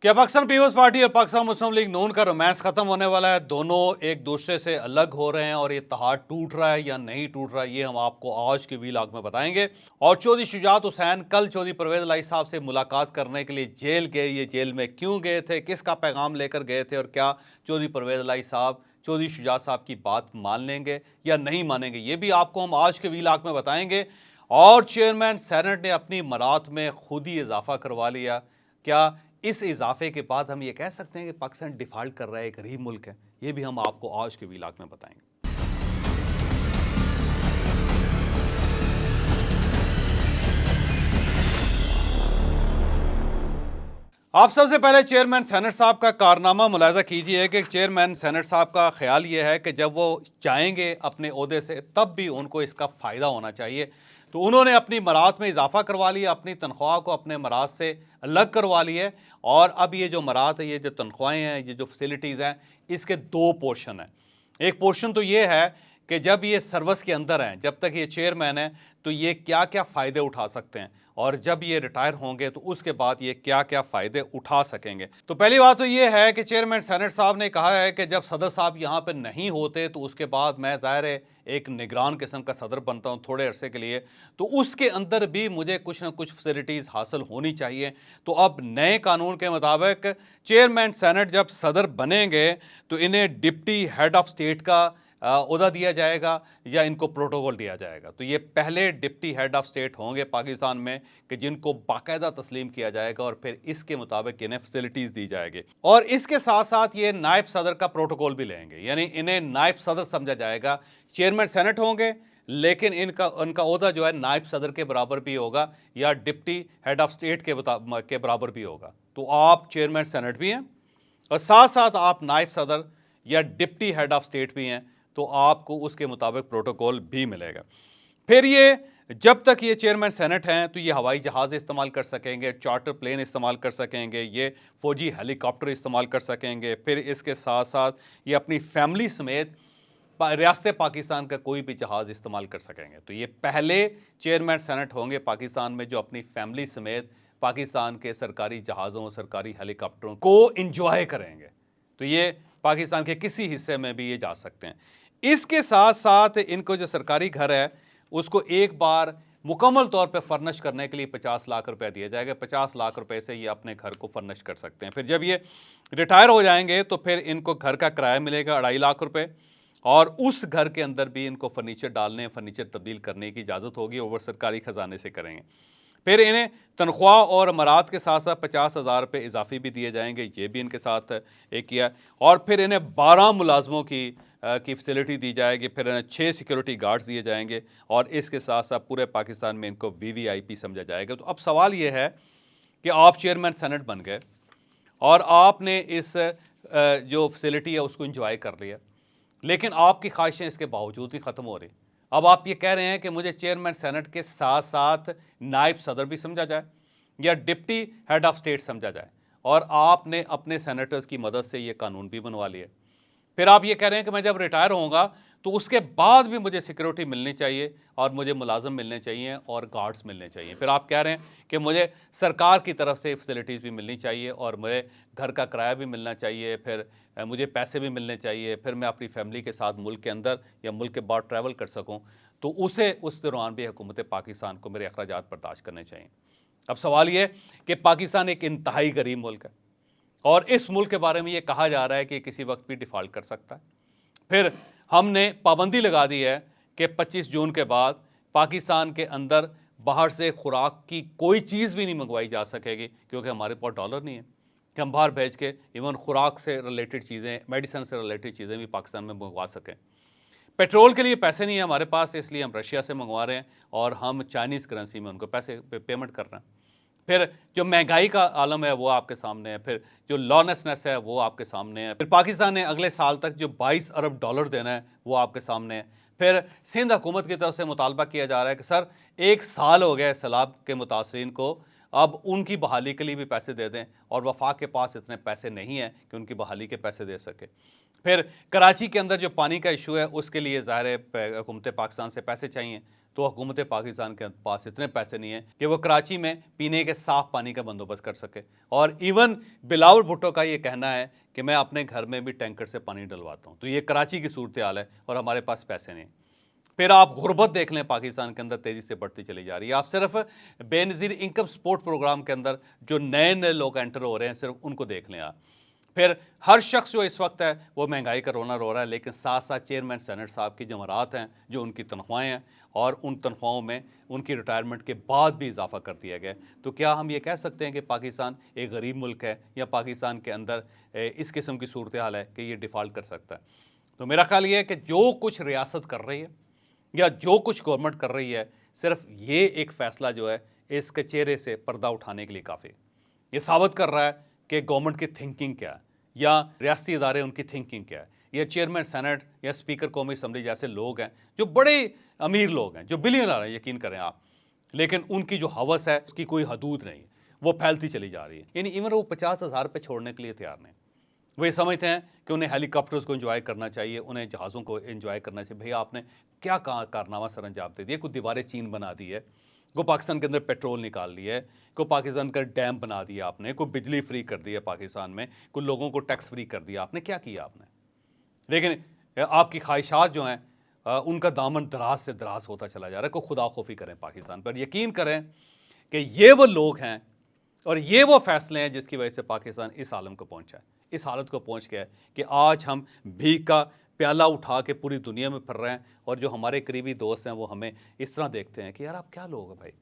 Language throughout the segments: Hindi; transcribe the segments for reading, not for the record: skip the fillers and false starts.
क्या पाकिस्तान पीपल्स पार्टी और पाकिस्तान मुस्लिम लीग नून का रोमांस खत्म होने वाला है? दोनों एक दूसरे से अलग हो रहे हैं और ये इत्तेहाद टूट रहा है या नहीं टूट रहा है, ये हम आपको आज के वीलॉग में बताएंगे। और चौधरी शुजात हुसैन कल चौधरी परवेज इलाही साहब से मुलाकात करने के लिए जेल गए। ये जेल में क्यों गए थे, किसका पैगाम लेकर गए थे और क्या चौधरी परवेज इलाही साहब चौधरी शुजात साहब की बात मान लेंगे या नहीं मानेंगे, ये भी आपको हम आज के वीलॉग में बताएंगे। और चेयरमैन सेनेट ने अपनी मरात में खुद ही इजाफा करवा लिया। क्या इस इजाफे के बाद हम ये कह सकते हैं कि पाकिस्तान डिफॉल्ट कर रहा है, एक गरीब मुल्क है? ये भी हम आपको आज के वीलॉग में बताएंगे। आप सबसे पहले चेयरमैन सेनेट साहब का कारनामा मुलाहिजा कीजिए कि चेयरमैन सेनेट साहब का ख्याल ये है कि जब वो जाएंगे अपने ओहदे से तब भी उनको इसका फ़ायदा होना चाहिए। तो उन्होंने अपनी मरात में इजाफा करवा लिया, अपनी तनख्वाह को अपने मरात से अलग करवा ली है। और अब ये जो मरात है, ये जो तनख्वाहें हैं, ये जो फैसिलिटीज़ हैं, इसके दो पोर्शन हैं। एक पोर्शन तो ये है कि जब ये सर्विस के अंदर हैं, जब तक ये चेयरमैन है, तो ये क्या क्या फ़ायदे उठा सकते हैं, और जब ये रिटायर होंगे तो उसके बाद ये क्या क्या फ़ायदे उठा सकेंगे। तो पहली बात तो ये है कि चेयरमैन सेनेट साहब ने कहा है कि जब सदर साहब यहाँ पे नहीं होते तो उसके बाद मैं ज़ाहिर है एक निगरान किस्म का सदर बनता हूँ थोड़े अरसे के लिए, तो उसके अंदर भी मुझे कुछ ना कुछ फैसिलिटीज़ हासिल होनी चाहिए। तो अब नए कानून के मुताबिक चेयरमैन सेनेट जब सदर बनेंगे तो इन्हें डिप्टी हेड ऑफ स्टेट का ओहदा दिया जाएगा या इनको प्रोटोकॉल दिया जाएगा। तो ये पहले डिप्टी हेड ऑफ स्टेट होंगे पाकिस्तान में कि जिनको बाकायदा तस्लीम किया जाएगा और फिर इसके मुताबिक इन्हें फैसिलिटीज़ दी जाएगी। और इसके साथ साथ ये नायब सदर का प्रोटोकॉल भी लेंगे, यानी इन्हें नायब सदर समझा जाएगा। चेयरमैन सेनेट होंगे लेकिन उनका ओहदा जो है नायब सदर के बराबर भी होगा या डिप्टी हेड ऑफ स्टेट के बराबर भी होगा। तो आप चेयरमैन सेनेट भी हैं और साथ साथ आप नायब सदर या डिप्टी हेड ऑफ स्टेट भी हैं, तो आपको उसके मुताबिक प्रोटोकॉल भी मिलेगा। फिर ये जब तक ये चेयरमैन सेनेट हैं तो ये हवाई जहाज़ इस्तेमाल कर सकेंगे, चार्टर प्लेन इस्तेमाल कर सकेंगे, ये फ़ौजी हेलीकॉप्टर इस्तेमाल कर सकेंगे। फिर इसके साथ साथ ये अपनी फैमिली समेत रियासत पाकिस्तान का कोई भी जहाज़ इस्तेमाल कर सकेंगे। तो ये पहले चेयरमैन सेनेट होंगे पाकिस्तान में जो अपनी फैमिली समेत पाकिस्तान के सरकारी जहाज़ों, सरकारी हेलीकॉप्टरों को इंजॉय करेंगे। तो ये पाकिस्तान के किसी हिस्से में भी ये जा सकते हैं। इसके साथ साथ इनको जो सरकारी घर है उसको एक बार मुकम्मल तौर पे फर्निश करने के लिए 50 लाख रुपए दिया जाएगा। 50 लाख रुपए से ये अपने घर को फर्निश कर सकते हैं। फिर जब ये रिटायर हो जाएंगे तो फिर इनको घर का किराया मिलेगा 2.5 लाख रुपए, और उस घर के अंदर भी इनको फर्नीचर डालने, फर्नीचर तब्दील करने की इजाज़त होगी और वो सरकारी ख़जाने से करेंगे। फिर इन्हें तनख्वाह और मरात के साथ साथ 50,000 रुपये इजाफी भी दिए जाएंगे, ये भी इनके साथ एक किया। और फिर इन्हें 12 मुलाजमों की फैसिलिटी दी जाएगी। फिर इन्हें 6 सिक्योरिटी गार्ड्स दिए जाएंगे और इसके साथ साथ पूरे पाकिस्तान में इनको VVIP समझा जाएगा। तो अब सवाल ये है कि आप चेयरमैन सेनेट बन गए और आपने इस जो फैसिलिटी है उसको इंजॉय कर लिया, लेकिन आपकी ख्वाहिशें इसके बावजूद भी ख़त्म हो रही। अब आप ये कह रहे हैं कि मुझे चेयरमैन सेनेट के साथ साथ नायब सदर भी समझा जाए या डिप्टी हेड ऑफ स्टेट समझा जाए, और आपने अपने सेनेटर्स की मदद से ये कानून भी बनवा लिया। फिर आप ये कह रहे हैं कि मैं जब रिटायर होऊंगा तो उसके बाद भी मुझे सिक्योरिटी मिलनी चाहिए और मुझे मुलाजम मिलने चाहिए और गार्ड्स मिलने चाहिए। फिर आप कह रहे हैं कि मुझे सरकार की तरफ से फैसिलिटीज़ भी मिलनी चाहिए और मुझे घर का किराया भी मिलना चाहिए, फिर मुझे पैसे भी मिलने चाहिए, फिर मैं अपनी फैमिली के साथ मुल्क के अंदर या मुल्क के बाहर ट्रैवल कर सकूँ, तो उसे उस दौरान भी हुकूमत पाकिस्तान को मेरे अखराजात बर्दाश्त करने चाहिए। अब सवाल ये कि पाकिस्तान एक इंतहाई गरीब मुल्क है और इस मुल्क के बारे में ये कहा जा रहा है कि किसी वक्त भी डिफ़ॉल्ट कर सकता है। फिर हमने पाबंदी लगा दी है कि 25 जून के बाद पाकिस्तान के अंदर बाहर से खुराक की कोई चीज़ भी नहीं मंगवाई जा सकेगी, क्योंकि हमारे पास डॉलर नहीं है कि हम बाहर भेज के इवन खुराक से रिलेटेड चीज़ें, मेडिसिन से रिलेटेड चीज़ें भी पाकिस्तान में मंगवा सकें। पेट्रोल के लिए पैसे नहीं है हमारे पास, इसलिए हम रशिया से मंगवा रहे हैं और हम चाइनीज़ करेंसी में उनको पैसे पेमेंट कर रहे हैं। फिर जो महंगाई का आलम है वो आपके सामने है, फिर जो लॉलेसनेस है वो आपके सामने है। फिर पाकिस्तान ने अगले साल तक जो 22 अरब डॉलर देना है वो आपके सामने है। फिर सिंध हुकूमत की तरफ से मुतालबा किया जा रहा है कि सर 1 साल हो गया सैलाब के मुतासरीन को, अब उनकी बहाली के लिए भी पैसे दे दें, और वफाक के पास इतने पैसे नहीं हैं कि उनकी बहाली के पैसे दे सके। फिर कराची के अंदर जो पानी का इशू है उसके लिए ज़ाहिर है हुकूमत पाकिस्तान से पैसे चाहिए, तो हुकूमत पाकिस्तान के पास इतने पैसे नहीं है कि वो कराची में पीने के साफ पानी का बंदोबस्त कर सके। और इवन बिलावल भुट्टो का ये कहना है कि मैं अपने घर में भी टैंकर से पानी डलवाता हूँ। तो ये कराची की सूरत हाल है और हमारे पास पैसे नहीं। फिर आप गुर्बत देख लें, पाकिस्तान के अंदर तेज़ी से बढ़ती चली जा रही है। आप सिर्फ बेनज़ीर इनकम सपोर्ट प्रोग्राम के अंदर जो नए नए लोग एंटर हो रहे हैं, सिर्फ उनको देख लें आप। फिर हर शख्स जो इस वक्त है वो महंगाई का रोना रो रहा है, लेकिन साथ साथ चेयरमैन सेनेट साहब की जमरात हैं, जो उनकी तनख्वाहें हैं, और उन तनख्वाहों में उनकी रिटायरमेंट के बाद भी इजाफा कर दिया गया। तो क्या हम ये कह सकते हैं कि पाकिस्तान एक गरीब मुल्क है, या पाकिस्तान के अंदर इस किस्म की सूरत हाल है कि ये डिफ़ॉल्ट कर सकता है? तो मेरा ख्याल ये है कि जो कुछ रियासत कर रही है या जो कुछ गवर्नमेंट कर रही है, सिर्फ ये एक फ़ैसला जो है इसके चेहरे से पर्दा उठाने के लिए काफ़ी। ये साबित कर रहा है कि गवर्नमेंट की थिंकिंग क्या है, या रियासती इदारे उनकी थिंकिंग क्या है, या चेयरमैन सेनेट या स्पीकर कौमी असम्बली जैसे लोग हैं जो बड़े अमीर लोग हैं, जो बिलियनर हैं, यकीन करें आप, लेकिन उनकी जो हवस है उसकी कोई हदूद नहीं, वो फैलती चली जा रही है। यानी इवन वो 50,000 रुपये छोड़ने के लिए तैयार नहीं। वो ये समझते हैं कि उन्हें हेलीकॉप्टर्स को एंजॉय करना चाहिए, उन्हें जहाज़ों को एंजॉय करना चाहिए। भैया आपने क्या कारनामा सर अंजाम दे दिया? कोई दीवारें चीन बना दी है, कोई पाकिस्तान के अंदर पेट्रोल निकाल लिया है, कोई पाकिस्तान का डैम बना दिया आपने, कोई बिजली फ्री कर दी है पाकिस्तान में, कोई लोगों को टैक्स फ्री कर दिया आपने, क्या किया आपने? लेकिन आपकी ख्वाहिशात जो हैं उनका दामन दराज से दराज होता चला जा रहा है। कोई खुदा खौफी करें पाकिस्तान पर, यकीन करें कि ये वो लोग हैं और ये वो फैसले हैं जिसकी वजह से पाकिस्तान इस आलम को पहुंचा है, इस हालत को पहुंच गया है कि आज हम भीख का प्याला उठा के पूरी दुनिया में फिर रहे हैं, और जो हमारे करीबी दोस्त हैं वो हमें इस तरह देखते हैं कि यार आप क्या लोग हैं भाई,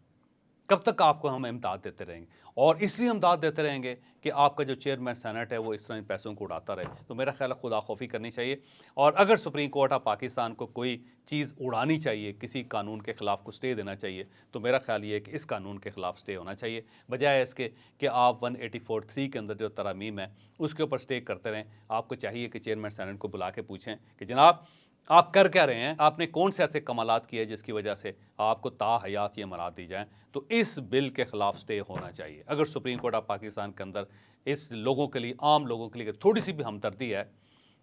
कब तक आपको हम इमदाद देते रहेंगे? और इसलिए इमदाद देते रहेंगे कि आपका जो चेयरमैन सेनेट है वो इस तरह इन पैसों को उड़ाता रहे। तो मेरा ख्याल है खुदा खौफी करनी चाहिए, और अगर सुप्रीम कोर्ट ऑफ पाकिस्तान को कोई चीज़ उड़ानी चाहिए, किसी कानून के ख़िलाफ़ को स्टे देना चाहिए, तो मेरा ख्याल ये है कि इस कानून के ख़िलाफ़ स्टे होना चाहिए, बजाय इसके कि आप 184(3) के अंदर जो तरमीम है उसके ऊपर स्टे करते रहें। आपको चाहिए कि चेयरमैन सेनेट को बुला के पूछें कि जनाब आप कर क्या रहे हैं, आपने कौन से ऐसे कमालात किए जिसकी वजह से आपको ताहयात ये मराद दी जाएँ। तो इस बिल के ख़िलाफ़ स्टे होना चाहिए। अगर सुप्रीम कोर्ट ऑफ पाकिस्तान के अंदर इस लोगों के लिए, आम लोगों के लिए थोड़ी सी भी हमदर्दी है,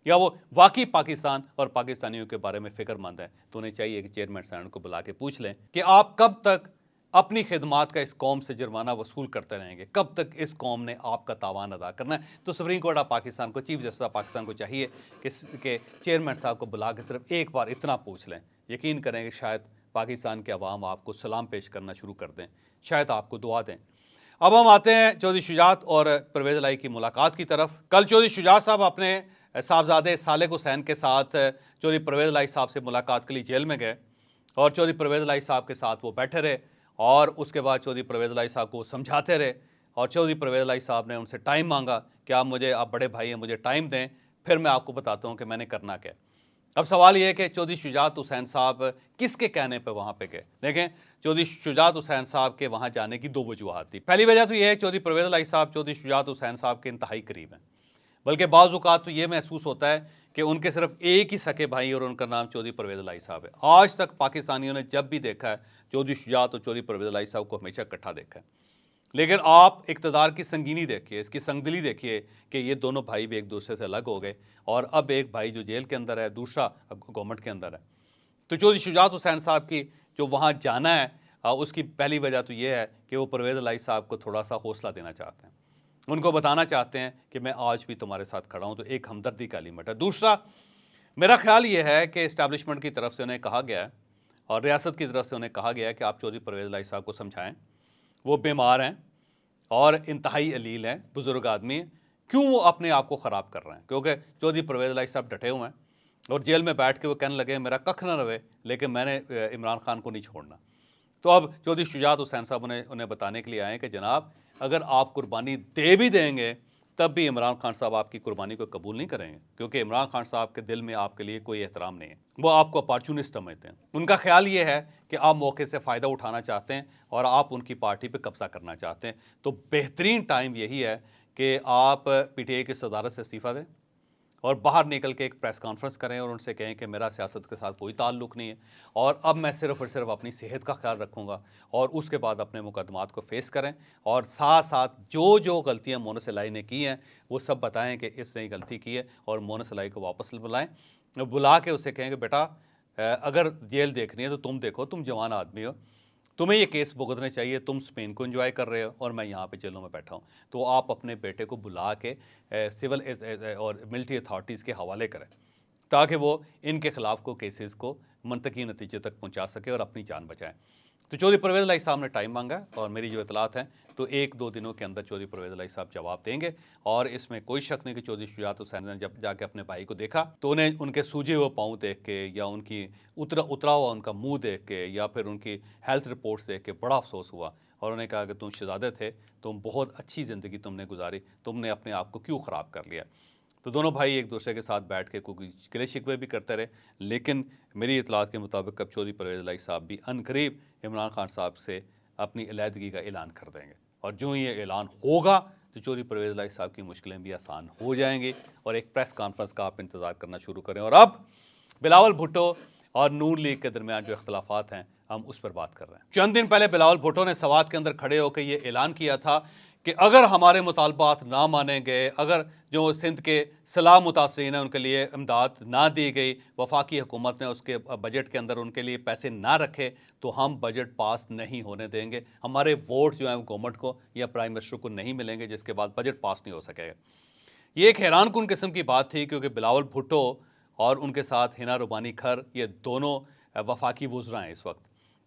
या वो वाकई पाकिस्तान और पाकिस्तानियों के बारे में फ़िक्रमंद है, तो उन्हें चाहिए कि चेयरमैन सेनेट को बुला के पूछ लें कि आप कब तक अपनी खिदमात का इस कौम से जुर्माना वसूल करते रहेंगे, कब तक इस कौम ने आपका तावान अदा करना है। तो सुप्रीम कोर्ट ऑफ पाकिस्तान को, चीफ जस्टिस ऑफ पाकिस्तान को चाहिए कि चेयरमैन साहब को बुला के सिर्फ एक बार इतना पूछ लें। यकीन करें कि शायद पाकिस्तान के अवाम आपको सलाम पेश करना शुरू कर दें, शायद आपको दुआ दें। अब हम आते हैं चौधरी शुजात और परवेज़ इलाही की मुलाकात की तरफ। कल चौधरी शुजात साहब अपने साहबजादे सालेक हुसैन के साथ चौधरी परवेज़ इलाही साहब से मुलाकात के लिए जेल में गए, और चौधरी परवेज़ इलाही साहब के साथ वो बैठे रहे, और उसके बाद चौधरी परवेज़ इलाही साहब को समझाते रहे, और चौधरी परवेज़ इलाही साहब ने उनसे टाइम मांगा कि आप बड़े भाई हैं, मुझे टाइम दें, फिर मैं आपको बताता हूँ कि मैंने करना क्या। अब सवाल ये है कि चौधरी शुजात हुसैन साहब किसके कहने पर वहाँ पे गए? देखें, चौधरी शुजात हुसैन साहब के वहाँ जाने की दो वजूहत थी। पहली वजह तो ये है चौधरी परवेज़ इलाही साहब चौधरी शुजात हुसैन साहब के इंतहाई करीब हैं, बल्कि बाज़ औक़ात तो ये महसूस होता है कि उनके सिर्फ एक ही सके भाई और उनका नाम चौधरी परवेज़ इलाही साहब है। आज तक पाकिस्तानियों ने जब भी देखा है चौधरी शुजात और चौधरी परवेज़ इलाही साहब को हमेशा इकट्ठा देखा है। लेकिन आप इक़्तिदार की संगीनी देखिए, इसकी संगदिली देखिए कि ये दोनों भाई भी एक दूसरे से अलग हो गए, और अब एक भाई जो जेल के अंदर है, दूसरा गवर्नमेंट के अंदर है। तो चौधरी शुजात हुसैन साहब की जो वहाँ जाना है, उसकी पहली वजह तो ये है कि वो परवेज़ इलाही साहब को थोड़ा सा हौसला देना चाहते हैं, उनको बताना चाहते हैं कि मैं आज भी तुम्हारे साथ खड़ा हूँ। तो एक हमदर्दी का एलिमेंट है। दूसरा, मेरा ख्याल ये है कि इस्टेब्लिशमेंट की तरफ से उन्हें कहा गया है, और रियासत की तरफ से उन्हें कहा गया है कि आप चौधरी परवेज़ इलाही साहब को समझाएं, वो बीमार हैं और इंतहाई अलील हैं, बुज़ुर्ग आदमी हैं, क्यों वो अपने आप को ख़राब कर रहे हैं? क्योंकि चौधरी परवेज़ इलाही साहब डटे हुए हैं, और जेल में बैठ के वो कहने लगे मेरा कख ना रहे, लेकिन मैंने इमरान खान को नहीं छोड़ना। तो अब चौधरी शुजात हुसैन साहब उन्हें बताने के लिए आए कि जनाब अगर आप कुर्बानी दे भी देंगे तब भी इमरान खान साहब आपकी कुर्बानी को कबूल नहीं करेंगे, क्योंकि इमरान खान साहब के दिल में आपके लिए कोई एहतराम नहीं है, वो आपको अपॉर्चुनिस्ट समझते हैं। उनका ख्याल ये है कि आप मौके से फ़ायदा उठाना चाहते हैं और आप उनकी पार्टी पे कब्जा करना चाहते हैं। तो बेहतरीन टाइम यही है कि आप PTI की सदारत से इस्तीफ़ा दें और बाहर निकल के एक प्रेस कॉन्फ्रेंस करें और उनसे कहें कि मेरा सियासत के साथ कोई ताल्लुक़ नहीं है, और अब मैं सिर्फ़ और सिर्फ अपनी सेहत का ख्याल रखूँगा, और उसके बाद अपने मुकदमात को फेस करें, और साथ साथ जो जो गलतियाँ मोनस इलाही ने की हैं वो सब बताएं कि इसने गलती की है, और मोनस इलाही को वापस बुलाएं, बुला के उससे कहें कि बेटा अगर जेल देखनी है तो तुम देखो, तुम जवान आदमी हो, तुम्हें ये केस भुगतने चाहिए, तुम स्पेन को एंजॉय कर रहे हो और मैं यहाँ पे जेलों में बैठा हूँ। तो आप अपने बेटे को बुला के सिविल और मिलिट्री अथॉरिटीज़ के हवाले करें ताकि वो इनके खिलाफ को केसेस को मनतकी नतीजे तक पहुँचा सके और अपनी जान बचाएं। तो चौधरी परवेज़ इलाही साहब ने टाइम मांगा है और मेरी जो इतलात हैं तो 1-2 दिनों के अंदर चौधरी परवेज़ इलाही साहब जवाब देंगे। और इसमें कोई शक नहीं कि चौधरी शुजात हुसैन ने जब जाके अपने भाई को देखा तो उन्हें उनके सूजे हुए पाँव देख के या उनकी उतरा हुआ उनका मुंह देख के या फिर उनकी हेल्थ रिपोर्ट्स देख के बड़ा अफसोस हुआ और उन्हें कहा कि तुम शहजादे थे, तुम बहुत अच्छी ज़िंदगी तुमने गुजारी, तुमने अपने आप को क्यों ख़राब कर लिया। तो दोनों भाई एक दूसरे के साथ बैठ के कोई गिले शिकवे भी करते रहे, लेकिन मेरी इतलात के मुताबिक अब चौधरी परवेज़ इलाही साहब भी अनकरीब इमरान खान साहब से अपनी अलहदगी का ऐलान कर देंगे और जो ये ऐलान होगा तो चौधरी परवेज़ इलाही साहब की मुश्किलें भी आसान हो जाएंगी और एक प्रेस कॉन्फ्रेंस का आप इंतज़ार करना शुरू करें। और अब बिलावल भुट्टो और नून लीग के दरमियान जो इख्तलाफात हैं हम उस पर बात कर रहे हैं। चंद दिन पहले बिलावल भुट्टो ने सवात के अंदर खड़े होकर ये ऐलान किया था कि अगर हमारे मुतालबात ना माने गए, अगर जो सिंध के सलाह मुतासरीन हैं उनके लिए इमदाद ना दी गई, वफाकी हुकूमत ने उसके बजट के अंदर उनके लिए पैसे ना रखे तो हम बजट पास नहीं होने देंगे, हमारे वोट जो हैं गवर्नमेंट को या प्राइम मिनिस्टर को नहीं मिलेंगे, जिसके बाद बजट पास नहीं हो सकेगा। ये एक हैरान कुन किस्म की बात थी क्योंकि बिलावल भुट्टो और उनके साथ हिना रुबानी खर ये दोनों वफाकी वुज़रा हैं, इस वक्त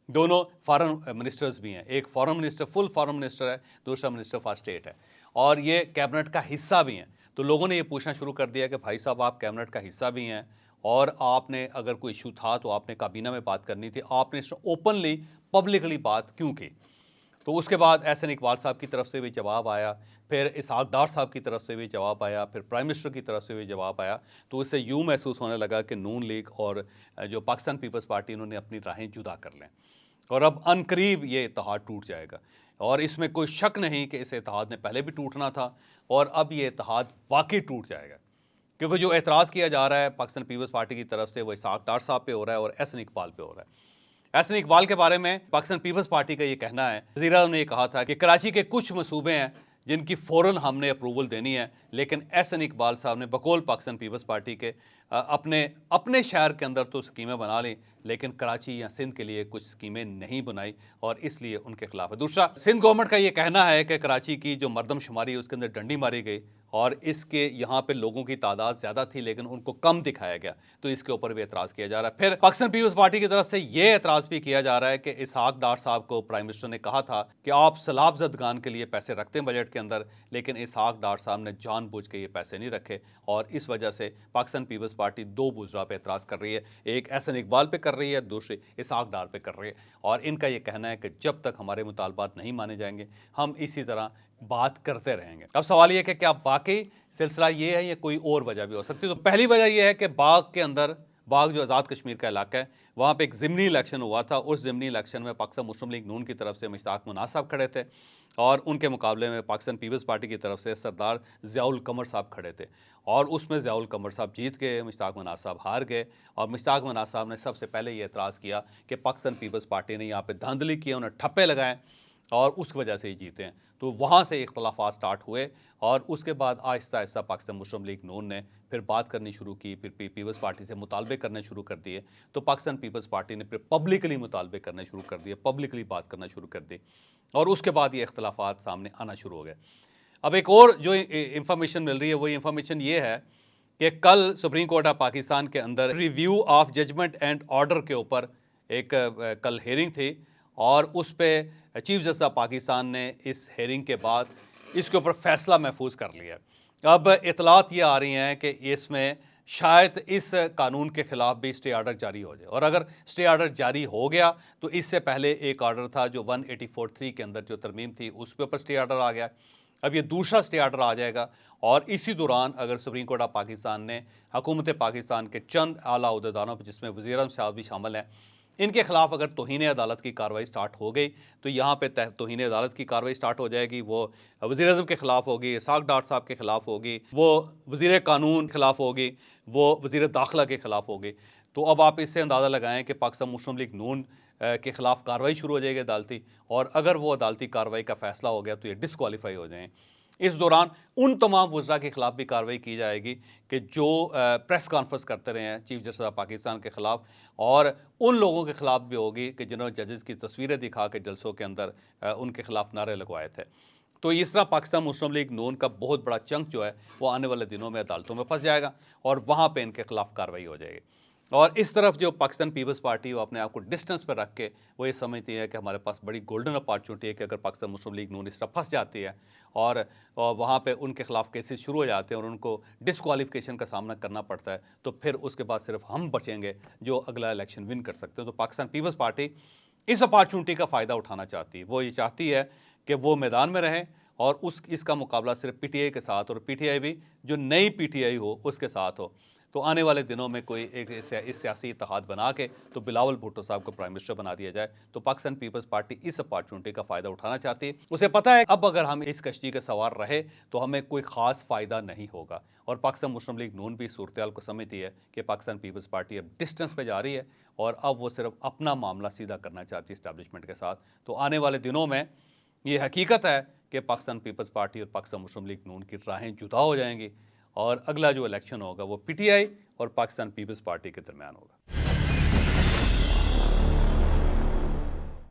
दोनों फॉरेन मिनिस्टर्स भी हैं। एक foreign minister, full foreign minister है, दूसरा मिनिस्टर फॉर स्टेट है और ये कैबिनेट का हिस्सा भी हैं। तो लोगों ने ये पूछना शुरू कर दिया कि भाई साहब आप कैबिनेट का हिस्सा भी हैं और आपने अगर कोई इशू था तो आपने काबीना में बात करनी थी, आपने ओपनली पब्लिकली बात क्यों की। तो उसके बाद एहसन इकबाल साहब की तरफ से भी जवाब आया, फिर इसहाक डार साहब की तरफ से भी जवाब आया, फिर प्राइम मिनिस्टर की तरफ से भी जवाब आया। तो इससे यूँ महसूस होने लगा कि नून लीग और जो पाकिस्तान पीपल्स पार्टी इन्होंने अपनी राहें जुदा कर लें और अब अनकरीब ये इत्तेहाद टूट जाएगा। और इसमें कोई शक नहीं कि इस इत्तेहाद ने पहले भी टूटना था और अब ये इत्तेहाद वाकई टूट जाएगा क्योंकि जो एतराज़ किया जा रहा है पाकिस्तान पीपल्स पार्टी की तरफ से वो इसहाक डार साहब पे हो रहा है और एहसन इकबाल पे हो रहा है। एहसन इकबाल के बारे में पाकिस्तान पीपल्स पार्टी का ये कहना है, वज़ीर आज़म ने ये कहा था कि कराची के कुछ मंसूबे हैं जिनकी फ़ौरन हमने अप्रूवल देनी है, लेकिन एहसन इकबाल साहब ने बकौल पाकिस्तान पीपल्स पार्टी के अपने शहर के अंदर तो स्कीमें बना ली, लेकिन कराची या सिंध के लिए कुछ स्कीमें नहीं बनाई और इसलिए उनके खिलाफ है। दूसरा, सिंध गवर्नमेंट का ये कहना है कि कराची की जो मरदमशुमारी है उसके अंदर डंडी मारी गई और इसके यहाँ पे लोगों की तादाद ज़्यादा थी लेकिन उनको कम दिखाया गया, तो इसके ऊपर भी एतराज़ किया जा रहा है। फिर पाकिस्तान पीपल्स पार्टी की तरफ से ये एतराज़ भी किया जा रहा है कि इसहाक डार साहब को प्राइम मिनिस्टर ने कहा था कि आप सैलाब ज़दगान के लिए पैसे रखते हैं बजट के अंदर, लेकिन इसहाक डार साहब ने जानबूझ के ये पैसे नहीं रखे और इस वजह से पाकिस्तान पीपल्स पार्टी दो बुज़रा पे एतराज़ कर रही है, एक एहसन इकबाल पे कर रही है, दूसरी इसहाक डार पे कर रही है। और इनका ये कहना है कि जब तक हमारे मुतालबात नहीं माने जाएंगे हम इसी तरह बात करते रहेंगे। अब सवाल ये कि क्या वाकई सिलसिला ये है या कोई और वजह भी हो सकती है। तो पहली वजह यह है कि बाग के अंदर, बाग जो आज़ाद कश्मीर का इलाका है, वहाँ पे एक ज़िमनी इलेक्शन हुआ था। उस ज़िमनी इलेक्शन में पाकिस्तान मुस्लिम लीग नून की तरफ से मुश्ताक मनाज साहब खड़े थे और उनके मुकाबले में पाकिस्तान पीपल्स पार्टी की तरफ से सरदार ज़ियाउल कमर साहब खड़े थे और उसमें ज़ियाउल कमर साहब जीत गए, मुश्ताक मनाज साहब हार गए। और मुश्ताक मनाज साहब ने सबसे पहले ये एतराज़ किया कि पाकिस्तान पीपल्स पार्टी ने यहाँ पर धांधली की, उन्हें ठप्पे लगाए और उस वजह से ही जीते हैं। तो वहाँ से इख्तलाफात स्टार्ट हुए और उसके बाद आहिस्ता आहिस्ता पाकिस्तान मुस्लिम लीग नून ने फिर बात करनी शुरू की, फिर पीपल्स पार्टी से मुतालबे करने शुरू कर दिए। तो पाकिस्तान पीपल्स पार्टी ने फिर पब्लिकली मुतालबे करने शुरू कर दिए, पब्लिकली बात करना शुरू कर दी और उसके बाद ये इख्तलाफात सामने आना शुरू हो गए। अब एक और जो इंफॉर्मेशन मिल रही है वो इंफॉर्मेशन ये है कि कल सुप्रीम कोर्ट ऑफ पाकिस्तान के अंदर review of judgement and order के ऊपर एक कल हेयरिंग थी और उस पर चीफ जस्टिस ऑफ पाकिस्तान ने इस हेयरिंग के बाद इसके ऊपर फैसला महफूज कर लिया। अब इतलात ये आ रही हैं कि इसमें शायद इस कानून के ख़िलाफ़ भी स्टे ऑर्डर जारी हो जाए और अगर स्टे ऑर्डर जारी हो गया तो इससे पहले एक ऑर्डर था जो 184(3) के अंदर जो तरमीम थी उसके ऊपर स्टे ऑर्डर आ गया। अब ये दूसरा स्टे ऑर्डर आ जाएगा और इसी दौरान अगर सुप्रीम कोर्ट ऑफ पाकिस्तान ने हुकूमत पाकिस्तान के चंद आला अहदेदारों पर, जिसमें वज़ीर आज़म साहब भी शामिल हैं, इनके खिलाफ अगर तौहीन अदालत की कार्रवाई स्टार्ट हो गई तो यहाँ पे तौहीन अदालत की कार्रवाई स्टार्ट हो जाएगी। वो वज़ीर आज़म के ख़िलाफ़ होगी, इसहाक डार साहब के ख़िलाफ़ होगी, वो वज़ीर कानून के ख़िलाफ़ होगी, वो वज़ीर दाखिला के ख़िलाफ़ होगी। तो अब आप इससे अंदाज़ा लगाएं कि पाकिस्तान मुस्लिम लीग नून के ख़िलाफ़ कार्रवाई शुरू हो जाएगी अदालती, और अगर वो अदालती कार्रवाई का फ़ैसला हो गया तो ये डिसक्वालीफाई हो जाएँ। इस दौरान उन तमाम वज़रा के ख़िलाफ़ भी कार्रवाई की जाएगी कि जो प्रेस कॉन्फ्रेंस करते रहे हैं चीफ जस्टिस ऑफ पाकिस्तान के ख़िलाफ़, और उन लोगों के ख़िलाफ़ भी होगी कि जिन्होंने जजेस की तस्वीरें दिखा के जलसों के अंदर उनके ख़िलाफ़ नारे लगवाए थे। तो इस तरह पाकिस्तान मुस्लिम लीग नून का बहुत बड़ा चंक जो है वो आने वाले दिनों में अदालतों में फंस जाएगा और वहाँ पे इनके खिलाफ कार्रवाई हो जाएगी। और इस तरफ जो पाकिस्तान पीपल्स पार्टी वो अपने आप को डिस्टेंस पर रख के वो ये समझती है कि हमारे पास बड़ी गोल्डन अपॉर्चुनिटी है कि अगर पाकिस्तान मुस्लिम लीग नून इस तरह फंस जाती है और वहाँ पे उनके खिलाफ केसेस शुरू हो जाते हैं और उनको डिसक्वालिफिकेशन का सामना करना पड़ता है, तो फिर उसके बाद सिर्फ हम बचेंगे जो अगला इलेक्शन विन कर सकते हैं। तो पाकिस्तान पीपल्स पार्टी इस अपॉर्चुनिटी का फ़ायदा उठाना चाहती है। वो ये चाहती है कि वो मैदान में रहें और इसका मुकाबला सिर्फ पीटीआई के साथ, और पीटीआई भी जो नई पीटीआई हो उसके साथ हो। तो आने वाले दिनों में कोई एक इस सियासी इत्तेहाद बना के तो बिलावल भुट्टो साहब को प्राइम मिनिस्टर बना दिया जाए। तो पाकिस्तान पीपल्स पार्टी इस अपॉर्चुनिटी का फ़ायदा उठाना चाहती है। उसे पता है अब अगर हम इस कश्ती के सवार रहे तो हमें कोई ख़ास फ़ायदा नहीं होगा, और पाकिस्तान मुस्लिम लीग नून भी सूरत-ए-हाल को समझती है कि पाकिस्तान पीपल्स पार्टी अब डिस्टेंस पे जा रही है और अब वो सिर्फ अपना मामला सीधा करना चाहती है इस्टेब्लिशमेंट के साथ। तो आने वाले दिनों में ये हकीकत है कि पाकिस्तान पीपल्स पार्टी और पाकिस्तान मुस्लिम लीग नून की राहें जुदा हो जाएंगी और अगला जो इलेक्शन होगा वो पीटीआई और पाकिस्तान पीपल्स पार्टी के दरमियान होगा।